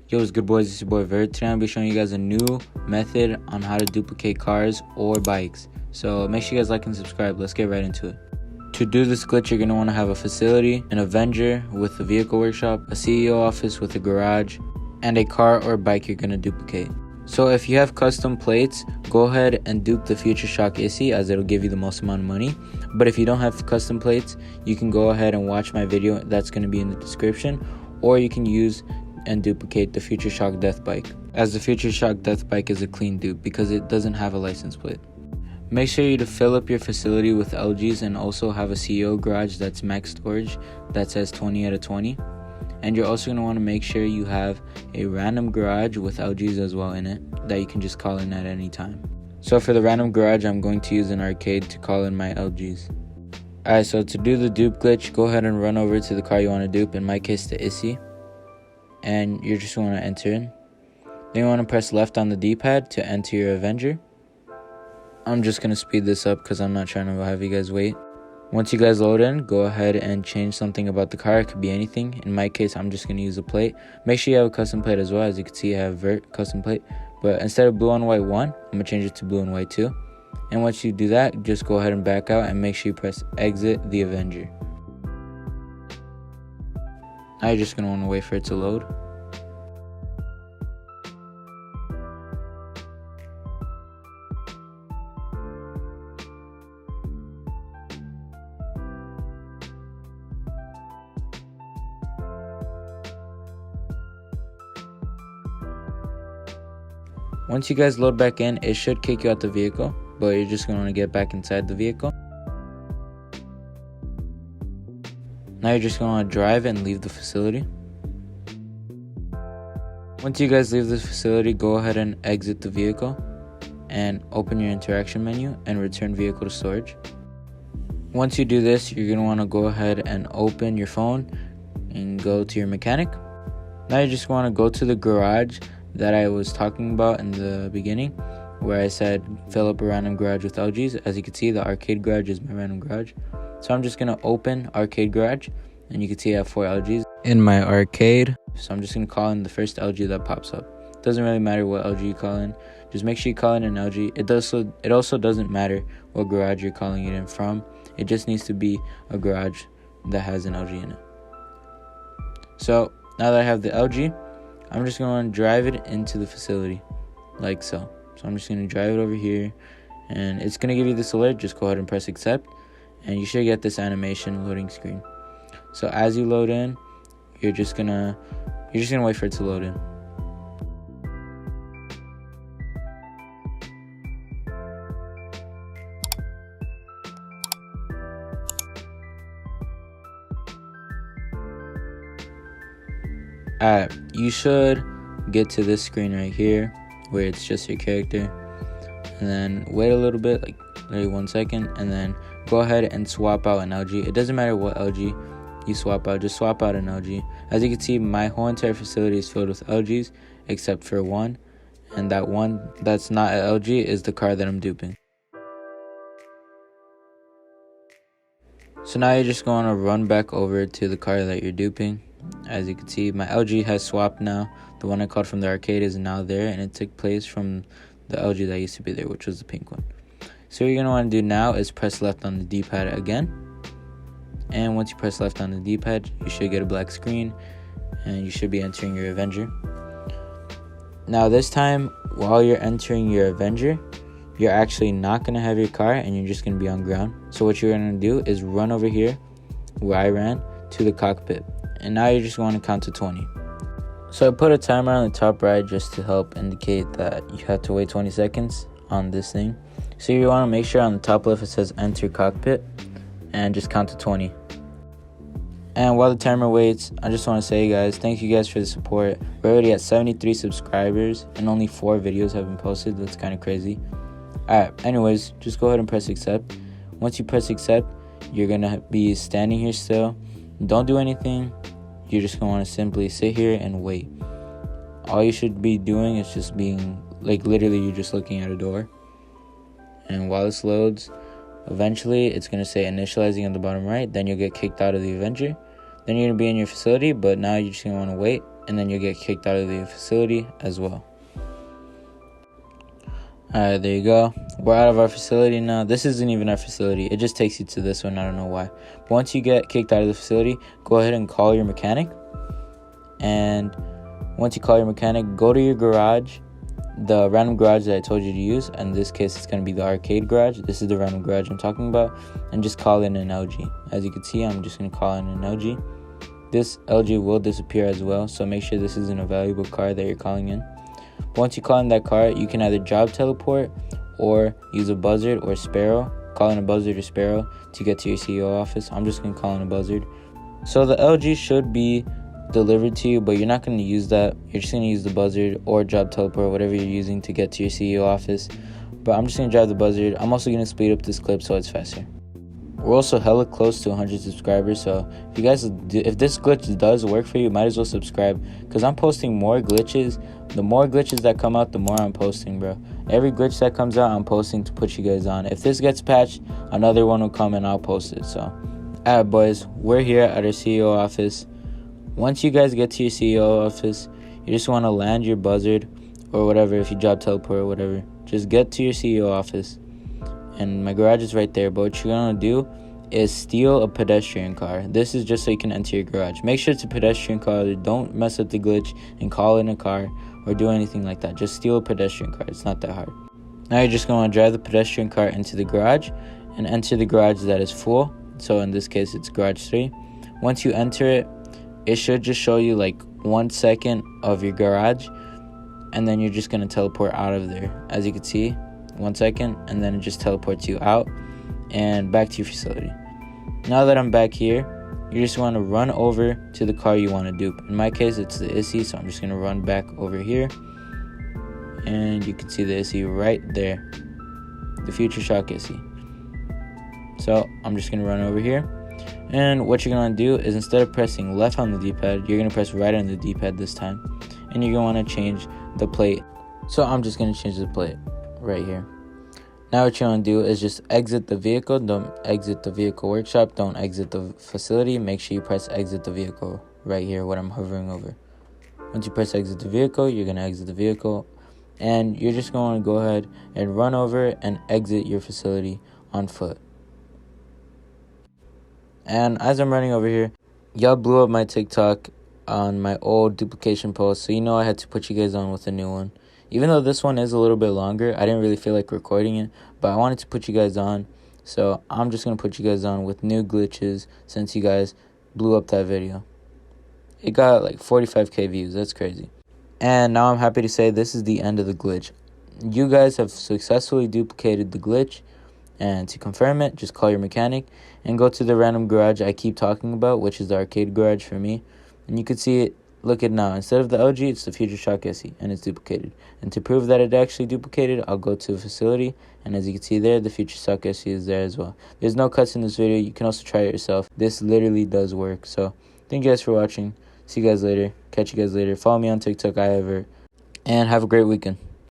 Yo, what's good, boys? It's your boy Vert. Today I'll be showing you guys a new method on how to duplicate cars or bikes. So make sure you guys like and subscribe. Let's get right into it. To do this glitch, you're going to want to have a facility, an Avenger with a vehicle workshop, a CEO office with a garage, and a car or bike you're going to duplicate. So if you have custom plates, go ahead and dupe the Future Shock Issi, as it'll give you the most amount of money. But if you don't have custom plates, you can go ahead and watch my video that's going to be in the description, or you can use and duplicate the Future Shock Death Bike, as the Future Shock Death Bike is a clean dupe because it doesn't have a license plate. Make sure you to fill up your facility with elgys and also have a CEO garage that's max storage that says 20 out of 20. And you're also going to want to make sure you have a random garage with elgys as well in it that you can just call in at any time. So for the random garage, I'm going to use an arcade to call in my elgys. Alright, so to do the dupe glitch, go ahead and run over to the car you want to dupe, in my case the issi. And you're just going to enter in. Then you want to press left on the D-pad to enter your Avenger. I'm just going to speed this up because I'm not trying to have you guys wait. Once you guys load in, go ahead and change something about the car. It could be anything. In my case, I'm just going to use a plate. Make sure you have a custom plate as well. As you can see, I have vert custom plate. But instead of blue on white 1, I'm going to change it to blue and white 2. And once you do that, just go ahead and back out and make sure you press exit the Avenger. Now you're just going to want to wait for it to load. Once you guys load back in, it should kick you out the vehicle, but you're just going to want to get back inside the vehicle. Now you're just going to want to drive and leave the facility. Once you guys leave the facility, go ahead and exit the vehicle and open your interaction menu and return vehicle to storage. Once you do this, you're going to want to go ahead and open your phone and go to your mechanic. Now you just want to go to the garage that I was talking about in the beginning, where I said fill up a random garage with elgys. As you can see, the arcade garage is my random garage. So I'm just going to open arcade garage, and you can see I have 4 elgys in my arcade. So I'm just going to call in the first elgy that pops up. Doesn't really matter what elgy you call in. Just make sure you call in an elgy. It also doesn't matter what garage you're calling it in from. It just needs to be a garage that has an elgy in it. So now that I have the elgy, I'm just going to drive it into the facility, like so. So I'm just going to drive it over here, and it's going to give you this alert. Just go ahead and press accept, and you should get this animation loading screen. So as you load in, you're just gonna wait for it to load in. Alright, you should get to this screen right here where it's just your character, and then wait a little bit, like maybe 1 second, and then go ahead and swap out an elgy. It doesn't matter what elgy you swap out, just swap out an elgy. As you can see, my whole entire facility is filled with elgys except for one, and that one that's not an elgy is the car that I'm duping. So now you're just going to run back over to the car that you're duping. As you can see, my elgy has swapped now. The one I called from the arcade is now there, and it took place from the elgy that used to be there, which was the pink one. So what you're going to want to do now is press left on the D-pad again. And once you press left on the D-pad, you should get a black screen, and you should be entering your Avenger. Now this time, while you're entering your Avenger, you're actually not going to have your car, and you're just going to be on ground. So what you're going to do is run over here, where I ran, to the cockpit. And now you're just going to count to 20. So I put a timer on the top right just to help indicate that you have to wait 20 seconds on this thing. So you want to make sure on the top left it says enter cockpit, and just count to 20. And while the timer waits, I just want to say, guys, thank you guys for the support. We're already at 73 subscribers and only 4 videos have been posted. That's kind of crazy. Alright, anyways, just go ahead and press accept. Once you press accept, you're going to be standing here still. Don't do anything. You're just going to want to simply sit here and wait. All you should be doing is just being, like, literally you're just looking at a door. And while this loads, eventually it's going to say initializing on the bottom right. Then you'll get kicked out of the Avenger. Then you're going to be in your facility, but now you're just going to want to wait and then you'll get kicked out of the facility as well. Alright, there you go. We're out of our facility now. This isn't even our facility. It just takes you to this one. I don't know why. But once you get kicked out of the facility, go ahead and call your mechanic. And once you call your mechanic, go to your garage, the random garage that I told you to use. In this case, it's going to be the arcade garage. This is the random garage I'm talking about. And just call in an elgy. As you can see, I'm just going to call in an elgy. This elgy will disappear as well, so make sure this isn't a valuable car that you're calling in. But once you call in that car, you can either job teleport or use a buzzard or sparrow. Call in a buzzard or sparrow to get to your CEO office. I'm just going to call in a buzzard. So the elgy should be delivered to you, but you're not going to use that. You're just going to use the buzzard or job teleport, whatever you're using to get to your CEO office. But I'm just going to drive the buzzard. I'm also going to speed up this clip so it's faster. We're also hella close to 100 subscribers, so if this glitch does work for you, might as well subscribe, because I'm posting more glitches. The more glitches that come out, the more I'm posting, bro. Every glitch that comes out, I'm posting to put you guys on. If this gets patched, another one will come and I'll post it. So, alright boys, we're here at our CEO office. Once you guys get to your CEO office, you just want to land your buzzard or whatever. If you job teleport or whatever, just get to your CEO office. And my garage is right there, but what you're gonna do is steal a pedestrian car. This is just so you can enter your garage. Make sure it's a pedestrian car. Don't mess up the glitch and call in a car or do anything like that. Just steal a pedestrian car. It's not that hard. Now you're just gonna drive the pedestrian car into the garage and enter the garage that is full. So in this case, it's garage 3. Once you enter it, it should just show you like 1 second of your garage, and then you're just gonna teleport out of there. As you can see, 1 second, and then it just teleports you out and back to your facility. Now that I'm back here, you just want to run over to the car you want to dupe. In my case, it's the issi, so I'm just going to run back over here, and you can see the issi right there, the Future Shock issi. So I'm just going to run over here, and what you're going to do is, instead of pressing left on the D-pad, you're going to press right on the D-pad this time, and you're going to want to change the plate. So I'm just going to change the plate right here. Now what you want to do is just exit the vehicle. Don't exit the vehicle workshop. Don't exit the facility. Make sure you press exit the vehicle right here, what I'm hovering over. Once you press exit the vehicle, you're going to exit the vehicle, and you're just going to go ahead and run over and exit your facility on foot. And as I'm running over here, y'all blew up my TikTok on my old duplication post, so you know I had to put you guys on with a new one. Even though this one is a little bit longer, I didn't really feel like recording it, but I wanted to put you guys on, so I'm just going to put you guys on with new glitches since you guys blew up that video. It got like 45k views. That's crazy. And now I'm happy to say this is the end of the glitch. You guys have successfully duplicated the glitch, and to confirm it, just call your mechanic and go to the random garage I keep talking about, which is the arcade garage for me. And you can see it. Look at now, instead of the elgy, it's the Future Shock issi, and it's duplicated. And to prove that it actually duplicated, I'll go to a facility, and as you can see there, the Future Shock issi is there as well. There's no cuts in this video. You can also try it yourself. This literally does work. So thank you guys for watching. See you guys later. Catch you guys later. Follow me on TikTok, Avenger, and have a great weekend.